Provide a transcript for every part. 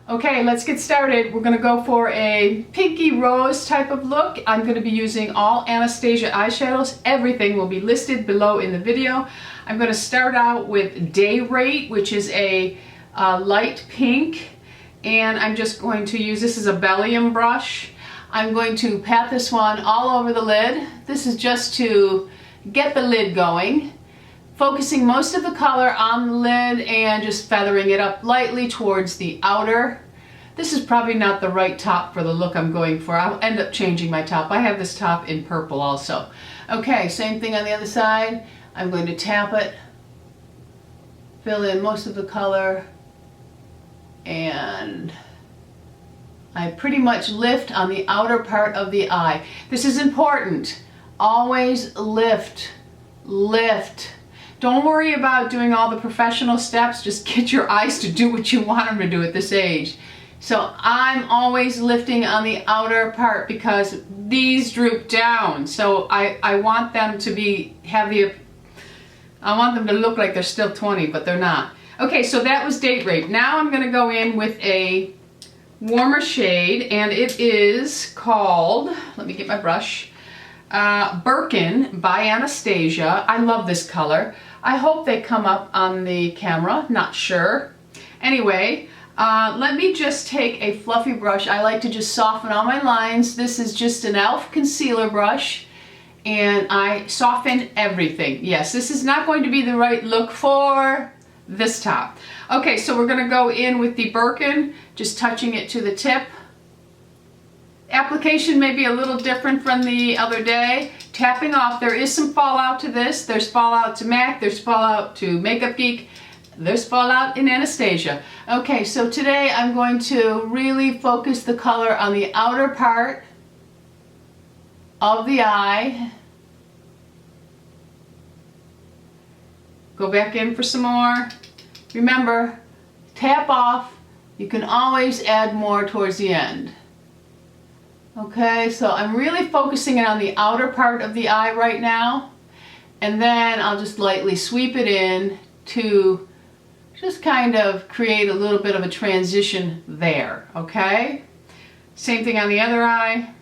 Okay, let's get started. We're going to go for a pinky rose type of look. I'm going to be using all Anastasia eyeshadows. Everything will be listed below in the video. I'm going to start out with Day Rate, which is a light pink. And I'm just going to use, this is a Bellium brush. I'm going to pat this one all over the lid. This is just to get the lid going. Focusing most of the color on the lid and just feathering it up lightly towards the outer. This is probably not the right top for the look I'm going for. I'll end up changing my top. I have this top in purple also. Okay, same thing on the other side. I'm going to tap it, fill in most of the color, and I pretty much lift on the outer part of the eye. This is important. Always lift, lift. Don't worry about doing all the professional steps. Just get your eyes to do what you want them to do at this age. So I'm always lifting on the outer part because these droop down. So I want them to I want them to look like they're still 20, but they're not. Okay, so that was Date Rape. Now I'm gonna go in with a warmer shade, and it is called, let me get my brush, Birkin by Anastasia. I love this color. I hope they come up on the camera, not sure. Anyway, let me just take a fluffy brush. I like to just soften all my lines. This is just an e.l.f. concealer brush, and I soften everything. Yes, this is not going to be the right look for this top. Okay, so we're gonna go in with the Birkin, just touching it to the tip. Application may be a little different from the other day. Tapping off, there is some fallout to this. There's fallout to MAC, there's fallout to Makeup Geek, there's fallout in Anastasia. Okay, so today I'm going to really focus the color on the outer part of the eye. Go back in for some more. Remember, tap off. You can always add more towards the end. Okay, so I'm really focusing it on the outer part of the eye right now, and then I'll just lightly sweep it in to just kind of create a little bit of a transition there, okay? Same thing on the other eye.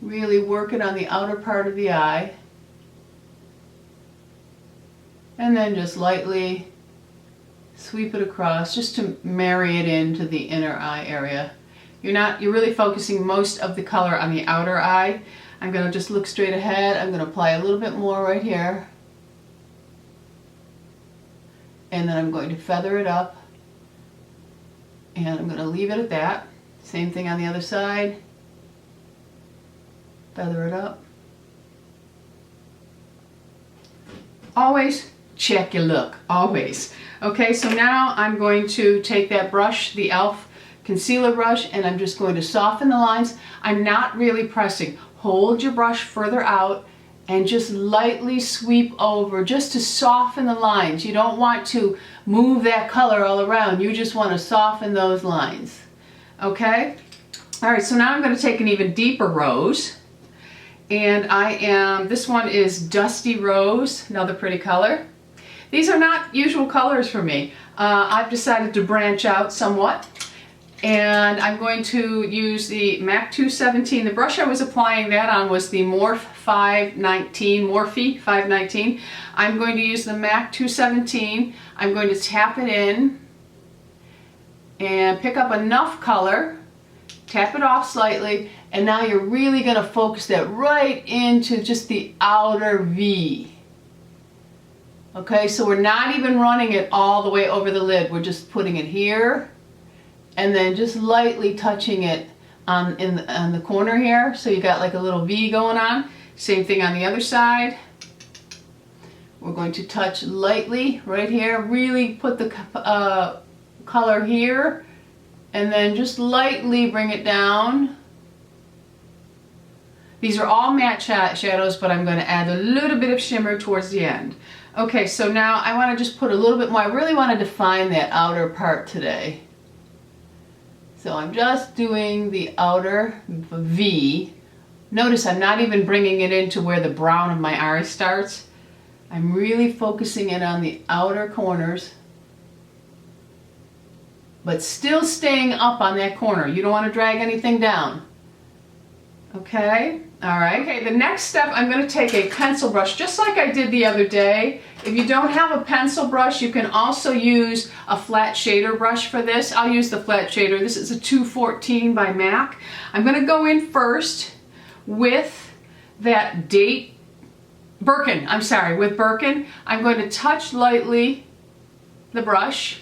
Really work it on the outer part of the eye, and then just lightly sweep it across just to marry it into the inner eye area. You're really focusing most of the color on the outer eye. I'm going to just look straight ahead. I'm going to apply a little bit more right here. And then I'm going to feather it up. And I'm going to leave it at that. Same thing on the other side. Feather it up. Always check your look, always. Okay, so now I'm going to take that brush, the e.l.f. concealer brush, and I'm just going to soften the lines. I'm not really pressing. Hold your brush further out and just lightly sweep over just to soften the lines. You don't want to move that color all around. You just want to soften those lines. Okay? All right, so now I'm going to take an even deeper rose. And this one is Dusty Rose, another pretty color. These are not usual colors for me. I've decided to branch out somewhat, and I'm going to use the MAC 217. The brush I was applying that on was the Morphe 519. I'm going to use the MAC 217. I'm going to tap it in and pick up enough color, tap it off slightly, and now you're really going to focus that right into just the outer V. Okay, so we're not even running it all the way over the lid. We're just putting it here and then just lightly touching it on the corner here. So you got like a little V going on. Same thing on the other side. We're going to touch lightly right here. Really put the color here and then just lightly bring it down. These are all matte shadows, but I'm going to add a little bit of shimmer towards the end. Okay, so now I want to just put a little bit more. I really want to define that outer part today. So I'm just doing the outer V. Notice I'm not even bringing it into where the brown of my eye starts. I'm really focusing it on the outer corners, but still staying up on that corner. You don't want to drag anything down. Okay, all right. Okay, the next step, I'm going to take a pencil brush, just like I did the other day. If you don't have a pencil brush, you can also use a flat shader brush for this. I'll use the flat shader. This is a 214 by MAC. I'm going to go in first with that Birkin. I'm sorry, with Birkin. I'm going to touch lightly the brush,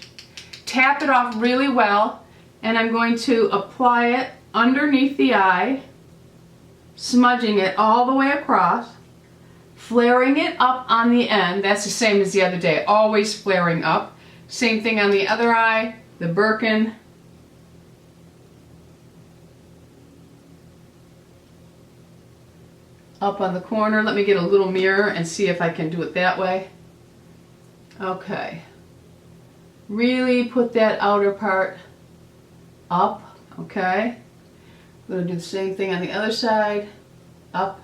tap it off really well, and I'm going to apply it underneath the eye, smudging it all the way across, flaring it up on the end. That's the same as the other day, always flaring up. Same thing on the other eye, the Birkin. Up on the corner. Let me get a little mirror and see if I can do it that way. Okay. Really put that outer part up, okay? I'm going to do the same thing on the other side, up.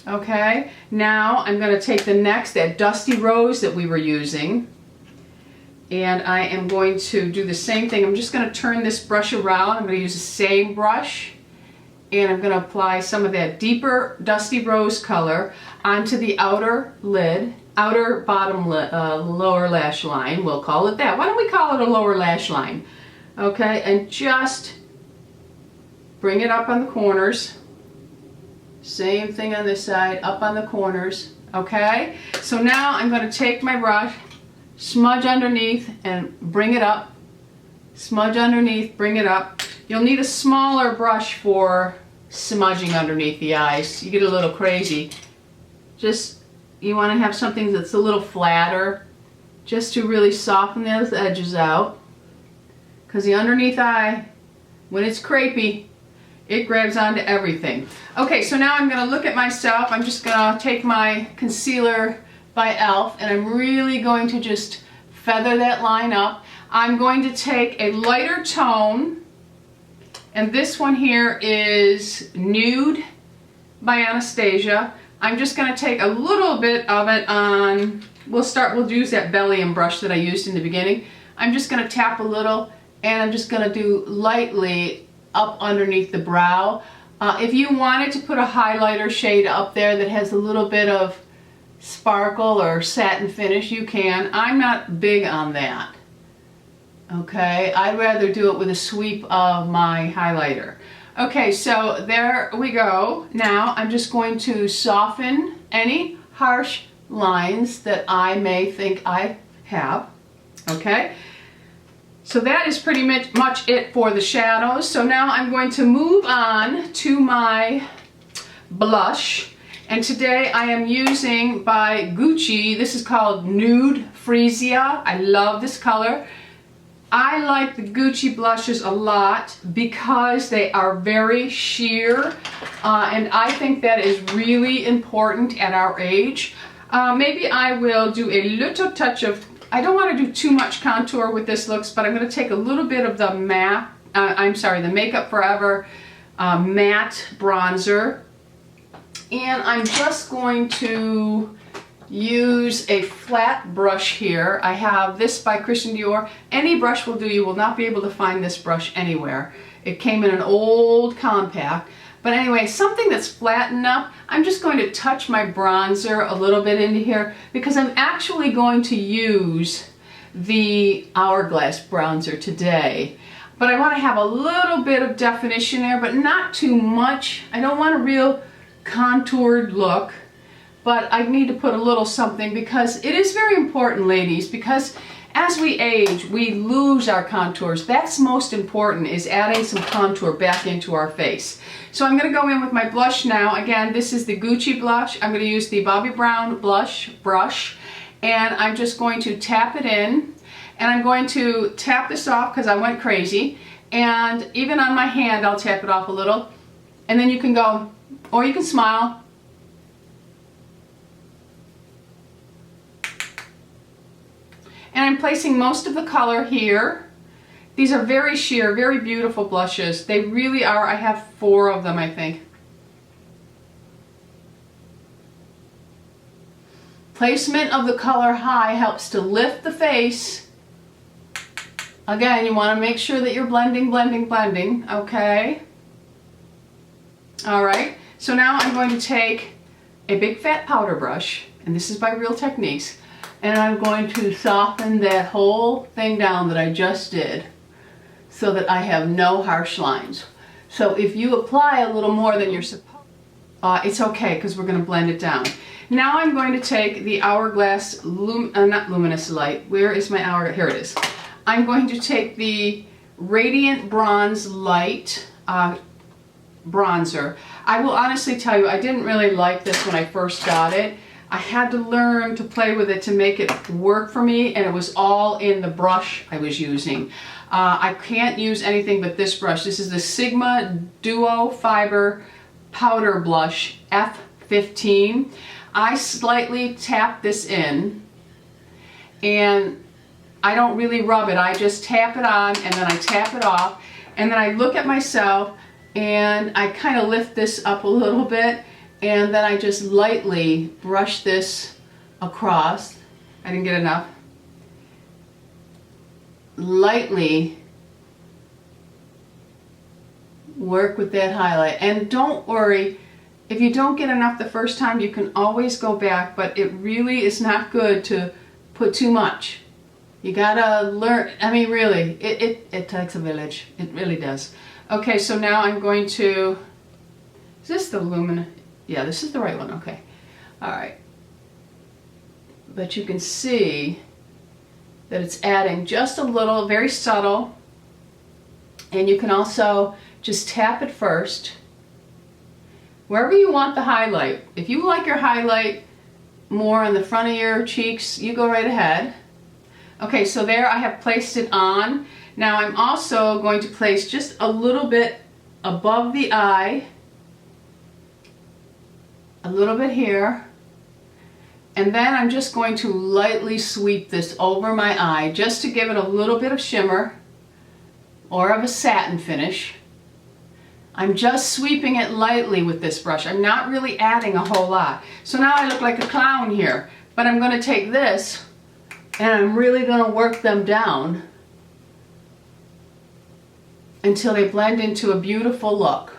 Okay, now I'm going to take the next, that dusty rose that we were using, and I am going to do the same thing. I'm just going to turn this brush around. I'm going to use the same brush, and I'm going to apply some of that deeper dusty rose color onto the outer lid, outer bottom lower lash line. We'll call it that. Why don't we call it a lower lash line? Okay, and just bring it up on the corners. Same thing on this side, up on the corners. Okay, so now I'm going to take my brush, smudge underneath and bring it up. Smudge underneath, bring it up. You'll need a smaller brush for smudging underneath the eyes. You get a little crazy. Just, you want to have something that's a little flatter, just to really soften those edges out. Because the underneath eye, when it's crepey, it grabs onto everything. Okay, so now I'm going to look at myself. I'm just going to take my concealer by e.l.f. and I'm really going to just feather that line up. I'm going to take a lighter tone, and this one here is Nude by Anastasia. I'm just going to take a little bit of it on, we'll use that Belly brush that I used in the beginning. I'm just going to tap a little, and I'm just going to do lightly up underneath the brow. If you wanted to put a highlighter shade up there that has a little bit of sparkle or satin finish, you can. I'm not big on that. Okay, I'd rather do it with a sweep of my highlighter. Okay, so there we go. Now I'm just going to soften any harsh lines that I may think I have. Okay. So that is pretty much it for the shadows. So now I'm going to move on to my blush. And today I am using by Gucci, this is called Nude Freesia. I love this color. I like the Gucci blushes a lot because they are very sheer. And I think that is really important at our age. Maybe I will do a little touch of, I don't want to do too much contour with this looks, but I'm going to take a little bit of the the Makeup Forever matte bronzer, and I'm just going to use a flat brush here. I have this by Christian Dior. Any brush will do. You will not be able to find this brush anywhere. It came in an old compact. But anyway, something that's flat enough. I'm just going to touch my bronzer a little bit into here because I'm actually going to use the Hourglass bronzer today. But I want to have a little bit of definition there, but not too much. I don't want a real contoured look, but I need to put a little something because it is very important, ladies, because as we age, we lose our contours. That's most important, is adding some contour back into our face. So I'm going to go in with my blush now. Again, this is the Gucci blush. I'm going to use the Bobbi Brown blush brush, and I'm just going to tap it in, and I'm going to tap this off because I went crazy, and even on my hand I'll tap it off a little, and then you can go, or you can smile. And I'm placing most of the color here. These are very sheer, very beautiful blushes. They really are. I have 4 of them, I think. Placement of the color high helps to lift the face. Again, you want to make sure that you're blending, okay? All right, so now I'm going to take a big fat powder brush, and this is by Real Techniques, and I'm going to soften that whole thing down that I just did so that I have no harsh lines. So if you apply a little more than you're supposed to, it's okay because we're going to blend it down. Now I'm going to take the Hourglass, not Luminous Light, where is my Hourglass? Here it is. I'm going to take the Radiant Bronze Light bronzer. I will honestly tell you, I didn't really like this when I first got it. I had to learn to play with it to make it work for me, and it was all in the brush I was using. I can't use anything but this brush. This is the Sigma Duo Fiber Powder Blush F15. I slightly tap this in, and I don't really rub it. I just tap it on, and then I tap it off, and then I look at myself, and I kind of lift this up a little bit, and then I just lightly brush this across. I didn't get enough. Lightly work with that highlight. And don't worry, if you don't get enough the first time, you can always go back, but it really is not good to put too much. You gotta learn, I mean really, it takes a village. It really does. Okay, so now I'm going to, is this the Lumina? Yeah, this is the right one, okay. All right. But you can see that it's adding just a little, very subtle. And you can also just tap it first. Wherever you want the highlight. If you like your highlight more on the front of your cheeks, you go right ahead. Okay, so there I have placed it on. Now I'm also going to place just a little bit above the eye, a little bit here, and then I'm just going to lightly sweep this over my eye just to give it a little bit of shimmer or of a satin finish. I'm just sweeping it lightly with this brush. I'm not really adding a whole lot. So now I look like a clown here, but I'm going to take this and I'm really going to work them down until they blend into a beautiful look.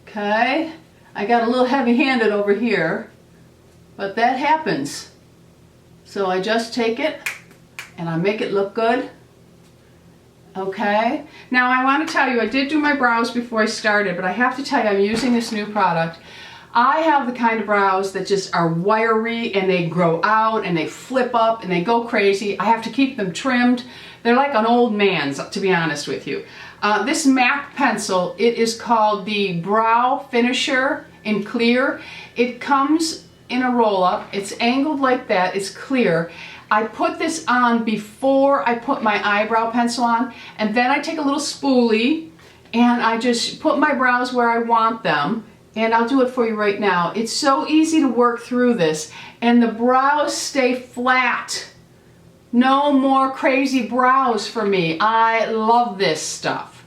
Okay, I got a little heavy-handed over here, but that happens. So I just take it and I make it look good. Okay, now I want to tell you, I did do my brows before I started, but I have to tell you, I'm using this new product. I have the kind of brows that just are wiry and they grow out and they flip up and they go crazy. I have to keep them trimmed. They're like an old man's, to be honest with you. This MAC pencil, it is called the Brow Finisher in clear. It comes in a roll-up. It's angled like that. It's clear. I put this on before I put my eyebrow pencil on, and then I take a little spoolie and I just put my brows where I want them, and I'll do it for you right now. It's so easy to work through this, and the brows stay flat. No more crazy brows for me. I love this stuff.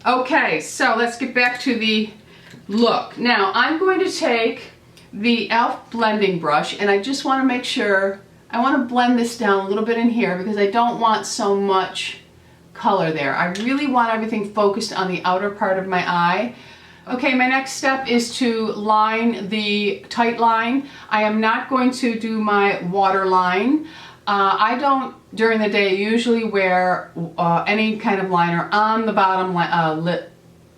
Okay, so let's get back to the look. Now I'm going to take the e.l.f. blending brush, and I just want to make sure, I want to blend this down a little bit in here because I don't want so much color there. I really want everything focused on the outer part of my eye. Okay, my next step is to line the tight line. I am not going to do my waterline. I don't, during the day, usually wear any kind of liner on the bottom lip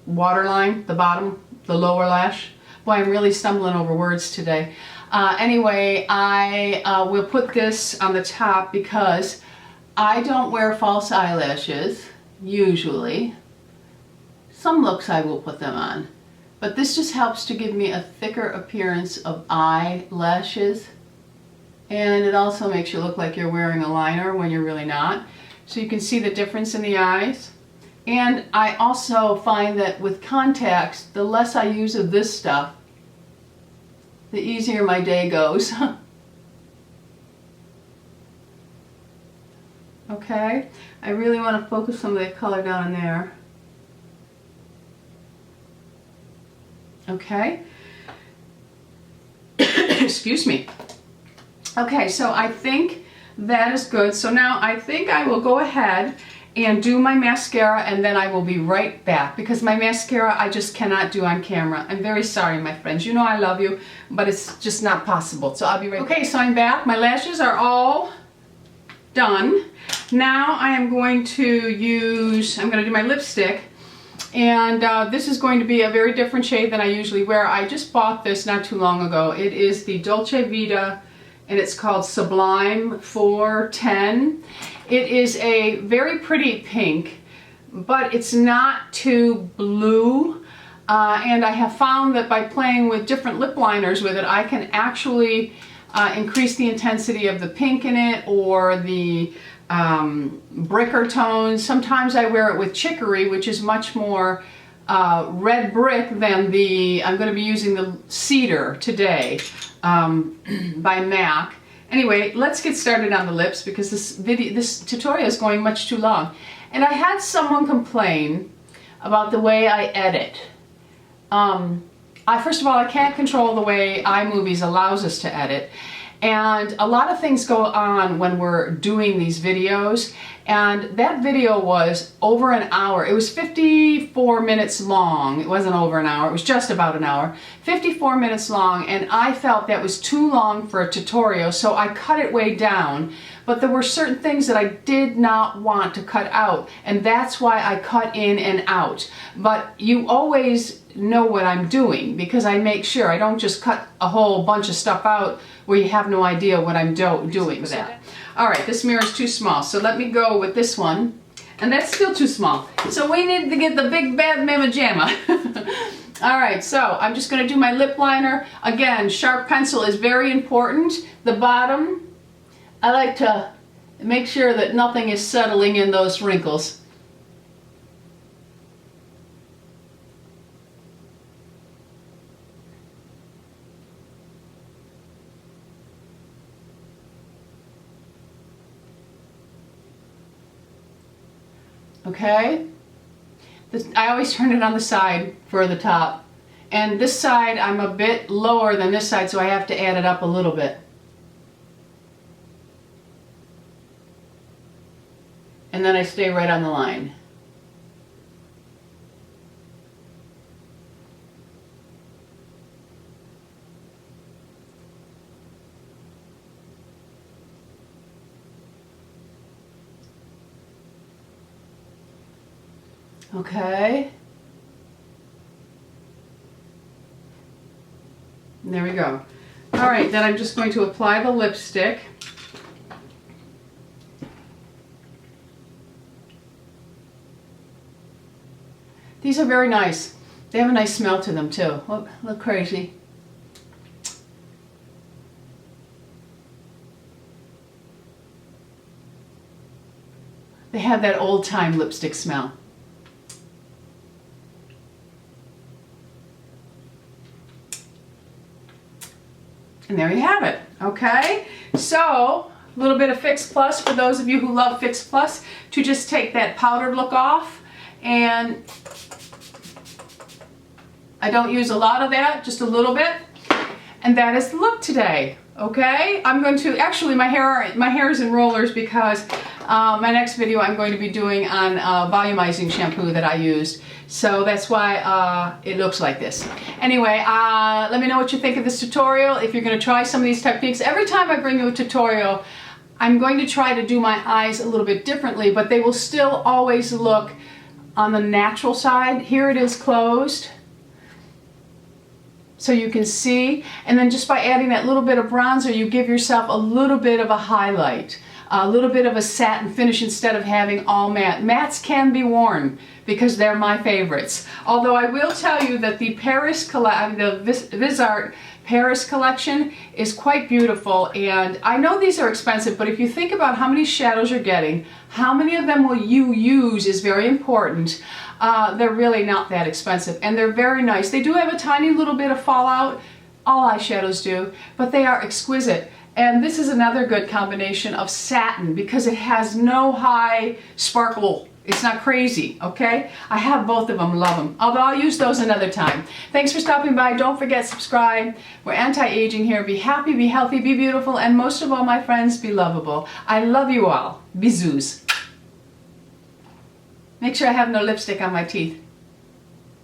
waterline, the bottom, the lower lash. Boy, I'm really stumbling over words today. Anyway, I will put this on the top because I don't wear false eyelashes, usually. Some looks I will put them on. But this just helps to give me a thicker appearance of eyelashes. And it also makes you look like you're wearing a liner when you're really not. So you can see the difference in the eyes. And I also find that with contacts, the less I use of this stuff, the easier my day goes. Okay, I really want to focus some of that color down in there. Okay. Excuse me. Okay, so I think that is good. So now I think I will go ahead and do my mascara, and then I will be right back, because my mascara I just cannot do on camera. I'm very sorry, my friends. You know I love you, but it's just not possible. So I'll be right back. Okay, so I'm back. My lashes are all done. Now I am going to do my lipstick, and this is going to be a very different shade than I usually wear. I just bought this not too long ago. It is the Dolce Vita, and it's called Sublime 410. It is a very pretty pink, but it's not too blue. And I have found that by playing with different lip liners with it, I can actually increase the intensity of the pink in it, or the bricker tones. Sometimes I wear it with chicory, which is much more red brick than I'm going to be using the cedar today by MAC. Anyway, let's get started on the lips, because this tutorial is going much too long. And I had someone complain about the way I edit. First of all, I can't control the way iMovies allows us to edit. And a lot of things go on when we're doing these videos. And that video was over an hour. It was 54 minutes long. It wasn't over an hour. It was just about an hour. 54 minutes long. And I felt that was too long for a tutorial, so I cut it way down. But there were certain things that I did not want to cut out, and that's why I cut in and out. But you always know what I'm doing, because I make sure I don't just cut a whole bunch of stuff out where you have no idea what I'm doing with that. All right, this mirror is too small, so let me go with this one. And that's still too small. So we need to get the big bad mama jamma. All right, so I'm just going to do my lip liner. Again, sharp pencil is very important. The bottom, I like to make sure that nothing is settling in those wrinkles. Okay, I always turn it on the side for the top, and this side I'm a bit lower than this side, so I have to add it up a little bit. And then I stay right on the line. Okay. And there we go. All right, then I'm just going to apply the lipstick. These are very nice. They have a nice smell to them too. Look crazy. They have that old-time lipstick smell. And there you have it. Okay, so a little bit of Fix Plus for those of you who love Fix Plus, to just take that powdered look off. And I don't use a lot of that, just a little bit. And that is the look today. Okay, I'm going to, actually my hair is in rollers, because my next video I'm going to be doing on volumizing shampoo that I used. So that's why it looks like this. Anyway, let me know what you think of this tutorial. If you're going to try some of these techniques, every time I bring you a tutorial, I'm going to try to do my eyes a little bit differently, but they will still always look on the natural side. Here it is closed, so you can see. And then just by adding that little bit of bronzer, you give yourself a little bit of a highlight, a little bit of a satin finish instead of having all matte. Mattes can be worn, because they're my favorites. Although I will tell you that the Vizart Paris collection is quite beautiful, and I know these are expensive, but if you think about how many shadows you're getting, how many of them will you use is very important. They're really not that expensive, and they're very nice. They do have a tiny little bit of fallout, all eyeshadows do, but they are exquisite. And this is another good combination of satin, because it has no high sparkle It's not crazy, okay? I have both of them, love them. Although I'll use those another time. Thanks for stopping by. Don't forget, subscribe. We're anti-aging here. Be happy, be healthy, be beautiful, and most of all, my friends, be lovable. I love you all. Bisous. Make sure I have no lipstick on my teeth.